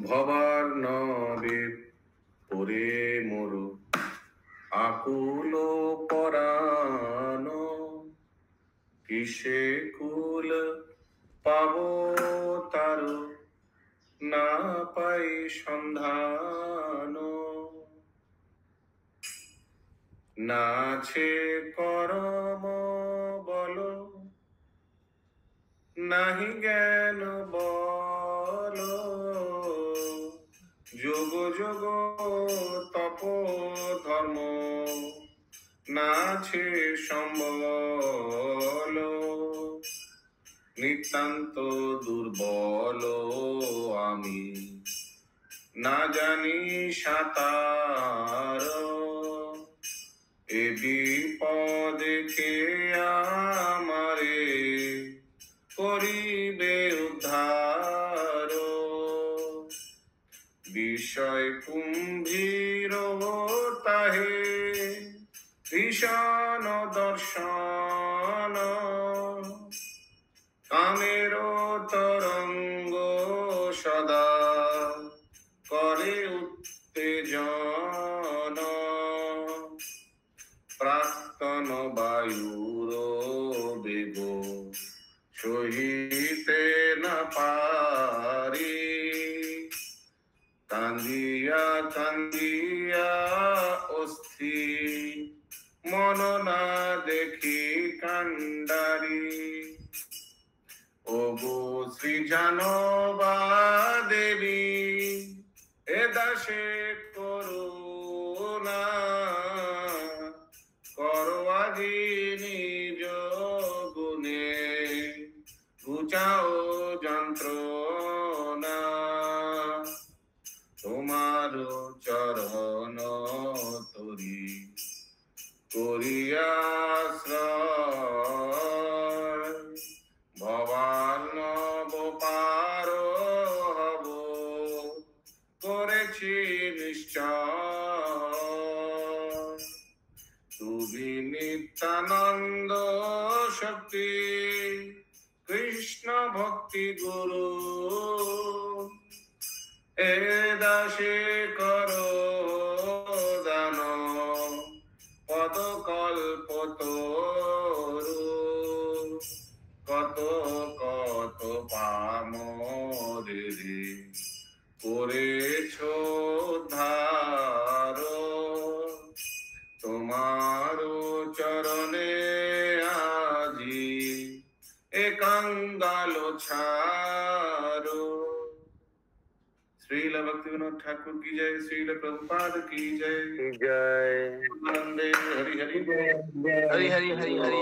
ভবার নবে পরে মোর আকুল পরাণ, কিসে কুল পাব তার না পাই সন্ধান। নাছে করম বল নাহি জ্ঞান বল, যোগ যোগ তপ ধর্ম নাছে সম্বল। নিতান্ত দুর্বল আমি না জানি সাঁতার, এ বিপদে কে আমারে করিবে উদ্ধার। বিষয় কুম্ভীর তাহে ভীষণ দর্শন, কামের তরঙ্গ সদা করে উত্তেজন। প্রাক্তন বায়ুর বেগ সহিতে না পারি, কান্দিয়া কান্দিয়া অস্থি মন না দেখি কান্ডারি। ওগো শ্রী জানবা দেবী এ দাসে করুণা, করো আজি নিজ গুণে ঘুচাও যন্ত্রণা। তোমার চরণ তরি করিয়াশ্রয়, ভবার্ণব পার হব করেছি নিশ্চয়। তুমি নিত্যানন্দ শক্তি কৃষ্ণ ভক্তি গুরু, এ দাসে করো দান পদ কল্প তরু। কত কত পামরে করেছ ধার, তোমার চরণে আজি এ কাঙ্গাল ছাড়ো। श्रील भक्तिविनोद ठाकुर की जय, श्रील प्रभुपाद की जय। जय वंदे हरि हरि बोल। हरि हरि हरि हरि।